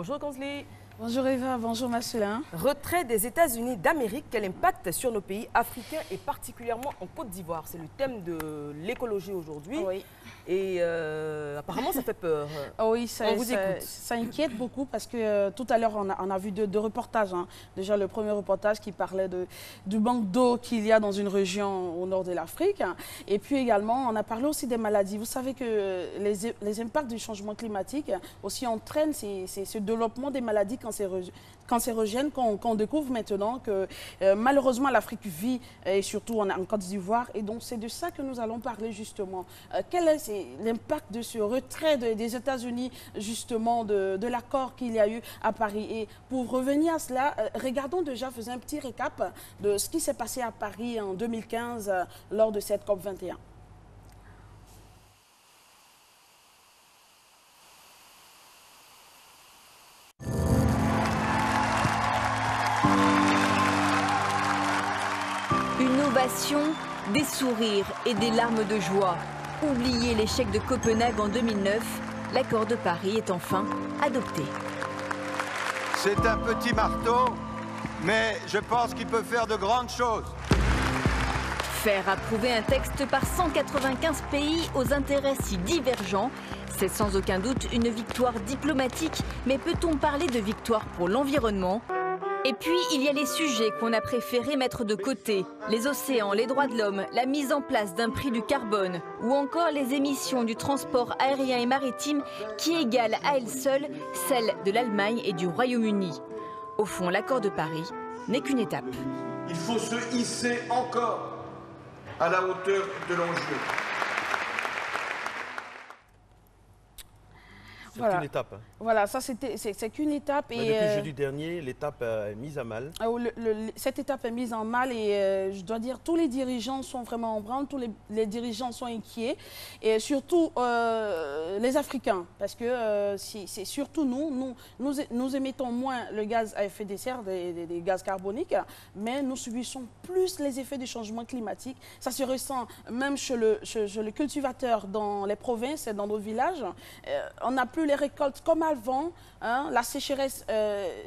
Bonjour Gonzly. Bonjour Eva, bonjour Marcelin. Retrait des États-Unis d'Amérique, quel impact sur nos pays africains et particulièrement en Côte d'Ivoire? C'est le thème de l'écologie aujourd'hui. Oui. Et apparemment, ça fait peur. Oui, On vous écoute. ça inquiète beaucoup parce que tout à l'heure, on a vu deux reportages. Hein. Déjà, le premier reportage qui parlait du manque d'eau qu'il y a dans une région au nord de l'Afrique. Et puis également, on a parlé aussi des maladies. Vous savez que les impacts du changement climatique aussi entraînent ce développement des maladies cancérogènes qu'on découvre maintenant que malheureusement l'Afrique vit, et surtout en Côte d'Ivoire. Et donc, c'est de ça que nous allons parler justement. Quel est l'impact de ce retrait des États-Unis, justement, de l'accord qu'il y a eu à Paris? Et pour revenir à cela, regardons déjà, faisons un petit récap de ce qui s'est passé à Paris en 2015 lors de cette COP 21. Une ovation, des sourires et des larmes de joie. Oubliez l'échec de Copenhague en 2009, l'accord de Paris est enfin adopté. C'est un petit marteau, mais je pense qu'il peut faire de grandes choses. Faire approuver un texte par 195 pays aux intérêts si divergents, c'est sans aucun doute une victoire diplomatique, mais peut-on parler de victoire pour l'environnement ? Et puis, il y a les sujets qu'on a préféré mettre de côté. Les océans, les droits de l'homme, la mise en place d'un prix du carbone ou encore les émissions du transport aérien et maritime qui égalent à elles seules celles de l'Allemagne et du Royaume-Uni. Au fond, l'accord de Paris n'est qu'une étape. Il faut se hisser encore à la hauteur de l'enjeu. C'est une étape. Hein. Voilà, ça c'est qu'une étape. Mais depuis jeudi dernier, l'étape est mise à mal. Cette étape est mise en mal et je dois dire tous les dirigeants sont vraiment en branle, tous les dirigeants sont inquiets et surtout les Africains parce que c'est surtout nous émettons moins le gaz à effet de serre, des gaz carboniques, mais nous subissons plus les effets du changement climatique. Ça se ressent même chez le cultivateur dans les provinces et dans nos villages. On n'a plus les récoltes comme avant, hein, la sécheresse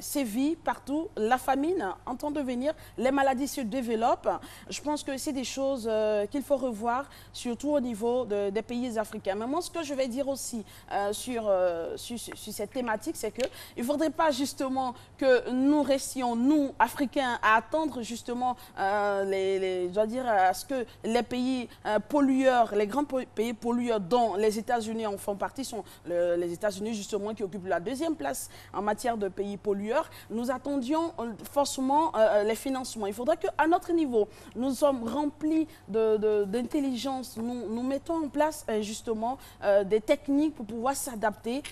sévit partout, la famine entend devenir, les maladies se développent. Je pense que c'est des choses qu'il faut revoir, surtout au niveau des pays africains. Mais moi, ce que je vais dire aussi sur cette thématique, c'est qu'il ne faudrait pas justement que nous restions, nous, Africains, à attendre justement je dois dire, à ce que les pays pollueurs, les grands pays pollueurs dont les États-Unis en font partie, sont les États-Unis justement qui occupent la deuxième place en matière de pays pollueurs, nous attendions forcément les financements. Il faudrait qu'à notre niveau, nous sommes remplis d'intelligence, nous mettons en place justement des techniques pour pouvoir s'adapter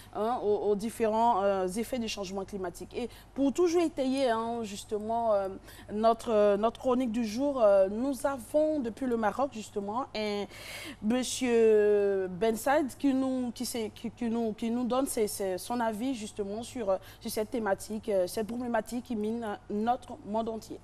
aux différents effets du changement climatique. Et pour toujours étayer justement notre chronique du jour, nous avons depuis le Maroc justement un monsieur Ben Said qui nous donne son avis justement sur cette thématique, cette problématique qui mine notre monde entier.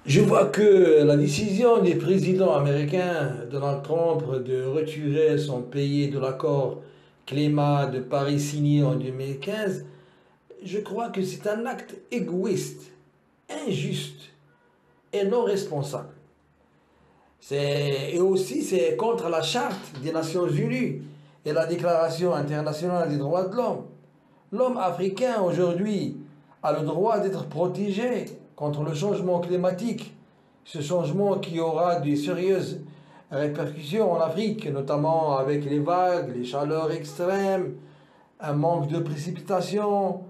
Je vois que la décision du président américain Donald Trump de retirer son pays de l'accord climat de Paris signé en 2015, je crois que c'est un acte égoïste, injuste et non responsable. Et aussi c'est contre la charte des Nations Unies et la Déclaration internationale des droits de l'homme. L'homme africain aujourd'hui a le droit d'être protégé contre le changement climatique. Ce changement qui aura de sérieuses répercussions en Afrique, notamment avec les vagues, les chaleurs extrêmes, un manque de précipitations,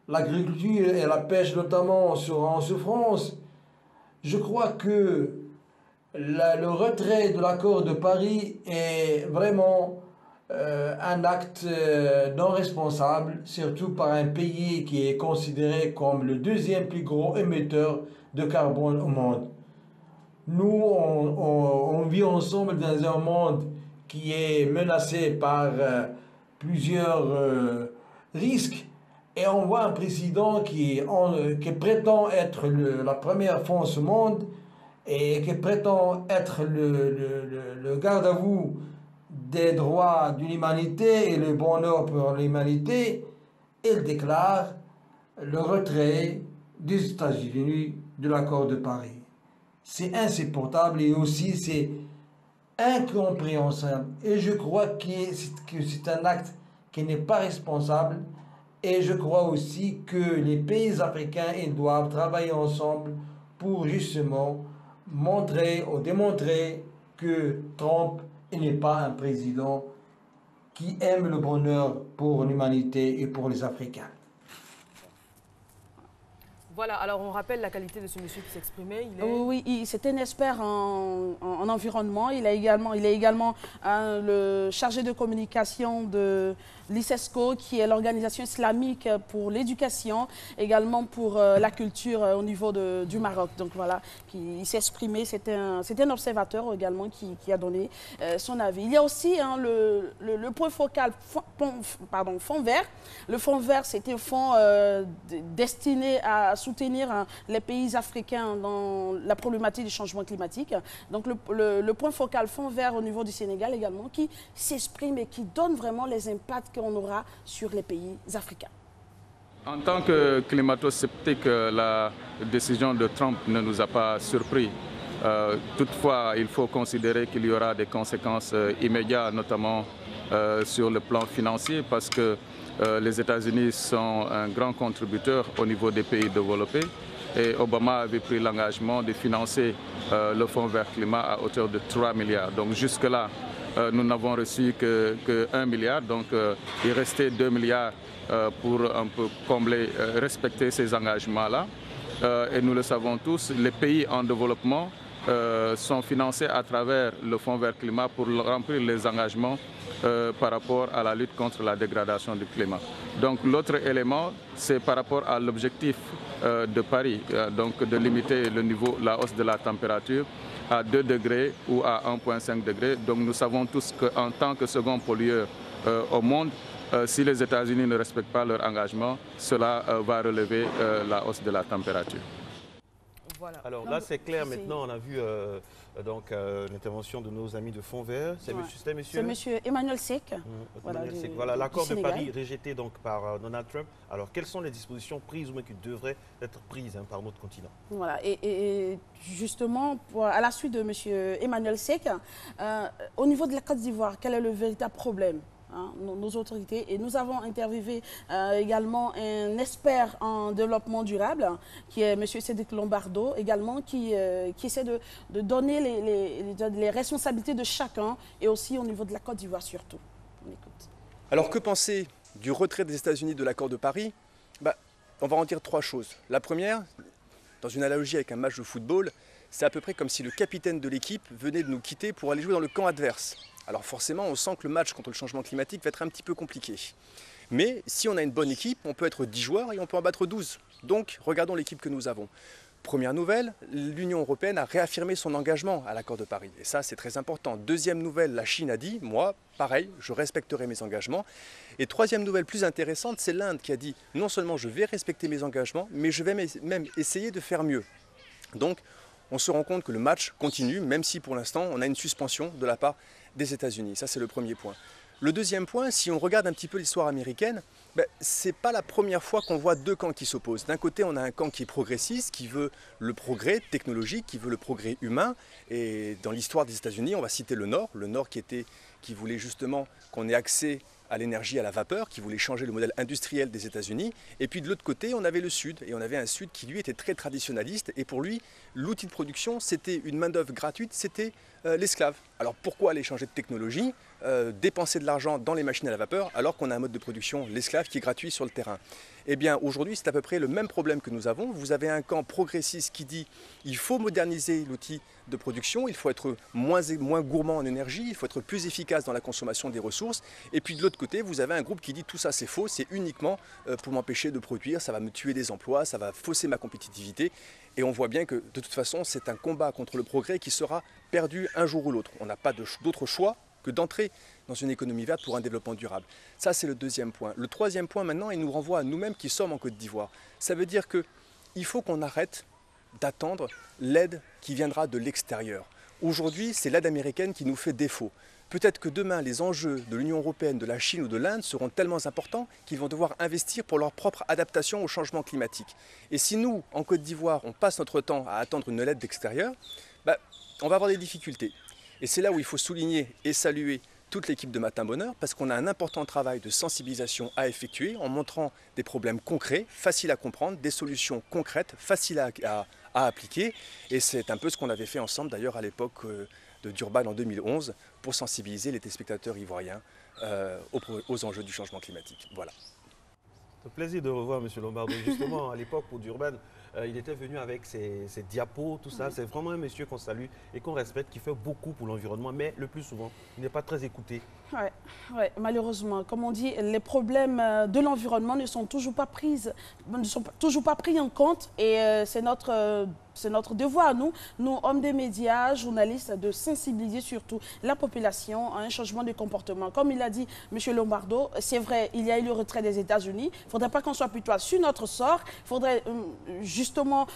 l'agriculture et la pêche notamment seront en souffrance. Je crois que le retrait de l'accord de Paris est vraiment un acte non responsable, surtout par un pays qui est considéré comme le deuxième plus gros émetteur de carbone au monde. Nous, on vit ensemble dans un monde qui est menacé par plusieurs risques et on voit un président qui prétend être la première force au monde et qui prétend être le garde-à-vous des droits de l'humanité et le bonheur pour l'humanité, il déclare le retrait des États-Unis de l'accord de Paris. C'est insupportable et aussi c'est incompréhensible. Et je crois que c'est un acte qui n'est pas responsable. Et je crois aussi que les pays africains ils doivent travailler ensemble pour justement montrer ou démontrer que Trump n'est pas un président qui aime le bonheur pour l'humanité et pour les Africains. Voilà, alors on rappelle la qualité de ce monsieur qui s'exprimait. Oui, c'est un expert en environnement. Il est également le chargé de communication de l'ICESCO, qui est l'organisation islamique pour l'éducation, également pour la culture au niveau du Maroc. Donc voilà, il s'est exprimé, c'est un observateur également qui a donné son avis. Il y a aussi le point focal, fond vert. Le fonds vert, c'est un fonds destiné à soutenir les pays africains dans la problématique du changement climatique. Donc le point focal fond vert au niveau du Sénégal également, qui s'exprime et qui donne vraiment les impacts qu'on aura sur les pays africains. En tant que climato-sceptique, la décision de Trump ne nous a pas surpris. Toutefois, il faut considérer qu'il y aura des conséquences immédiates, notamment sur le plan financier, parce que les États-Unis sont un grand contributeur au niveau des pays développés. Et Obama avait pris l'engagement de financer le Fonds vert climat à hauteur de 3 milliards. Donc jusque-là, nous n'avons reçu que 1 milliard. Donc il restait 2 milliards pour un peu combler, respecter ces engagements-là. Et nous le savons tous, les pays en développement sont financés à travers le Fonds vert climat pour remplir les engagements par rapport à la lutte contre la dégradation du climat. Donc l'autre élément, c'est par rapport à l'objectif de Paris, donc de limiter la hausse de la température à 2 degrés ou à 1,5 degrés. Donc nous savons tous qu'en tant que second pollueur au monde, si les États-Unis ne respectent pas leur engagement, cela va relever la hausse de la température. Voilà. Alors là, c'est clair. Maintenant, on a vu l'intervention de nos amis de Fonds Vert. C'est monsieur Emmanuel Seck. Voilà, l'accord de Paris rejeté donc par Donald Trump. Alors, quelles sont les dispositions prises ou même qui devraient être prises par notre continent? Voilà, et justement, à la suite de monsieur Emmanuel Seck, au niveau de la Côte d'Ivoire, quel est le véritable problème? Nos autorités, et nous avons interviewé également un expert en développement durable qui est M. Cédric Lombardo également, qui essaie de donner les responsabilités de chacun et aussi au niveau de la Côte d'Ivoire surtout. On écoute. Alors que penser du retrait des États-Unis de l'accord de Paris? On va en dire 3 choses. La première, dans une analogie avec un match de football, c'est à peu près comme si le capitaine de l'équipe venait de nous quitter pour aller jouer dans le camp adverse. Alors forcément, on sent que le match contre le changement climatique va être un petit peu compliqué. Mais si on a une bonne équipe, on peut être 10 joueurs et on peut en battre 12. Donc, regardons l'équipe que nous avons. Première nouvelle, l'Union européenne a réaffirmé son engagement à l'accord de Paris. Et ça, c'est très important. Deuxième nouvelle, la Chine a dit, moi, pareil, je respecterai mes engagements. Et troisième nouvelle plus intéressante, c'est l'Inde qui a dit, non seulement je vais respecter mes engagements, mais je vais même essayer de faire mieux. Donc, on se rend compte que le match continue, même si pour l'instant, on a une suspension de la part des États-Unis. Ça, c'est le premier point. Le deuxième point, si on regarde un petit peu l'histoire américaine, ce n'est pas la première fois qu'on voit 2 camps qui s'opposent. D'un côté, on a un camp qui est progressiste, qui veut le progrès technologique, qui veut le progrès humain. Et dans l'histoire des États-Unis, on va citer le Nord qui voulait justement qu'on ait accès à l'énergie à la vapeur, qui voulait changer le modèle industriel des États-Unis. Et puis de l'autre côté, on avait le Sud. Et on avait un Sud qui, lui, était très traditionnaliste. Et pour lui, l'outil de production, c'était une main-d'œuvre gratuite, c'était l'esclave. Alors pourquoi aller changer de technologie, dépenser de l'argent dans les machines à la vapeur, alors qu'on a un mode de production, l'esclave, qui est gratuit sur le terrain? Eh bien, aujourd'hui, c'est à peu près le même problème que nous avons. Vous avez un camp progressiste qui dit il faut moderniser l'outil de production, il faut être moins gourmand en énergie, il faut être plus efficace dans la consommation des ressources. Et puis de l'autre côté, vous avez un groupe qui dit tout ça c'est faux, c'est uniquement pour m'empêcher de produire, ça va me tuer des emplois, ça va fausser ma compétitivité. Et on voit bien que de toute façon, c'est un combat contre le progrès qui sera perdu un jour ou l'autre. On n'a pas d'autre choix que d'entrer dans une économie verte pour un développement durable. Ça, c'est le deuxième point. Le troisième point, maintenant, il nous renvoie à nous-mêmes qui sommes en Côte d'Ivoire. Ça veut dire qu'il faut qu'on arrête d'attendre l'aide qui viendra de l'extérieur. Aujourd'hui, c'est l'aide américaine qui nous fait défaut. Peut-être que demain, les enjeux de l'Union européenne, de la Chine ou de l'Inde seront tellement importants qu'ils vont devoir investir pour leur propre adaptation au changement climatique. Et si nous, en Côte d'Ivoire, on passe notre temps à attendre une aide d'extérieur, on va avoir des difficultés. Et c'est là où il faut souligner et saluer toute l'équipe de Matin Bonheur, parce qu'on a un important travail de sensibilisation à effectuer en montrant des problèmes concrets, faciles à comprendre, des solutions concrètes, faciles à appliquer. Et c'est un peu ce qu'on avait fait ensemble d'ailleurs à l'époque de Durban en 2011 pour sensibiliser les téléspectateurs ivoiriens aux enjeux du changement climatique. Voilà. C'est un plaisir de revoir M. Lombardo. Justement, à l'époque, pour Durban, il était venu avec ses diapos, tout ça. C'est vraiment un monsieur qu'on salue et qu'on respecte, qui fait beaucoup pour l'environnement, mais le plus souvent, il n'est pas très écouté. Ouais, malheureusement. Comme on dit, les problèmes de l'environnement ne sont toujours pas pris en compte et c'est notre devoir, nous, hommes des médias, journalistes, de sensibiliser surtout la population à un changement de comportement. Comme il a dit M. Lombardo, c'est vrai, il y a eu le retrait des États-Unis. Il ne faudrait pas qu'on soit plutôt sur notre sort. Il faudrait justement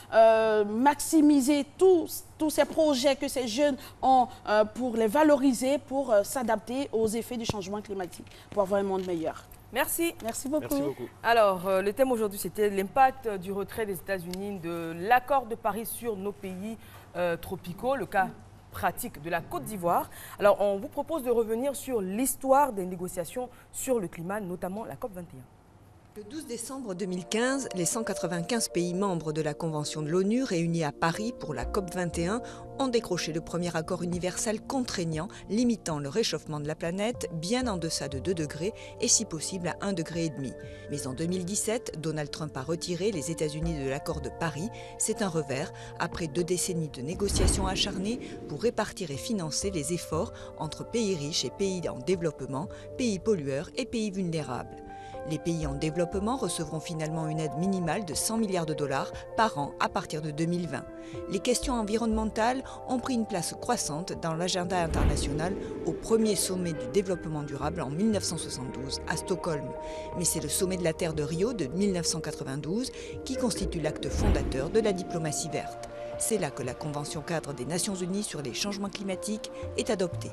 maximiser tous ces projets que ces jeunes ont pour les valoriser, pour s'adapter aux effets du changement climatique, pour avoir un monde meilleur. Merci. Merci beaucoup. Merci beaucoup. Alors, le thème aujourd'hui, c'était l'impact du retrait des États-Unis de l'accord de Paris sur nos pays tropicaux, le cas pratique de la Côte d'Ivoire. Alors, on vous propose de revenir sur l'histoire des négociations sur le climat, notamment la COP 21. Le 12 décembre 2015, les 195 pays membres de la Convention de l'ONU réunis à Paris pour la COP 21 ont décroché le premier accord universel contraignant limitant le réchauffement de la planète bien en deçà de 2 degrés et si possible à 1,5 degré. Mais en 2017, Donald Trump a retiré les États-Unis de l'accord de Paris. C'est un revers après 2 décennies de négociations acharnées pour répartir et financer les efforts entre pays riches et pays en développement, pays pollueurs et pays vulnérables. Les pays en développement recevront finalement une aide minimale de 100 milliards de dollars par an à partir de 2020. Les questions environnementales ont pris une place croissante dans l'agenda international au premier sommet du développement durable en 1972 à Stockholm. Mais c'est le sommet de la Terre de Rio de 1992 qui constitue l'acte fondateur de la diplomatie verte. C'est là que la Convention cadre des Nations Unies sur les changements climatiques est adoptée.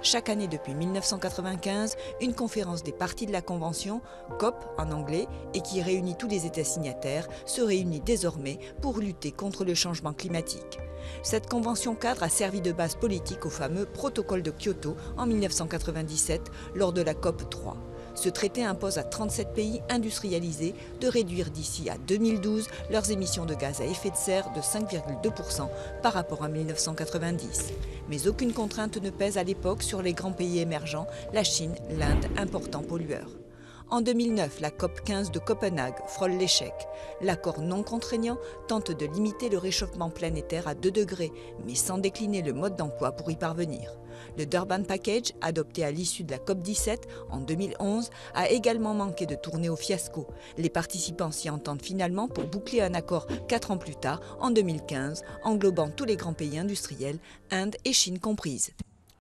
Chaque année depuis 1995, une conférence des parties de la Convention, COP en anglais, et qui réunit tous les États signataires, se réunit désormais pour lutter contre le changement climatique. Cette convention cadre a servi de base politique au fameux protocole de Kyoto en 1997 lors de la COP 3. Ce traité impose à 37 pays industrialisés de réduire d'ici à 2012 leurs émissions de gaz à effet de serre de 5,2% par rapport à 1990. Mais aucune contrainte ne pèse à l'époque sur les grands pays émergents, la Chine, l'Inde, importants pollueurs. En 2009, la COP 15 de Copenhague frôle l'échec. L'accord non contraignant tente de limiter le réchauffement planétaire à 2 degrés, mais sans décliner le mode d'emploi pour y parvenir. Le Durban Package, adopté à l'issue de la COP 17 en 2011, a également manqué de tourner au fiasco. Les participants s'y entendent finalement pour boucler un accord 4 ans plus tard, en 2015, englobant tous les grands pays industriels, Inde et Chine comprises.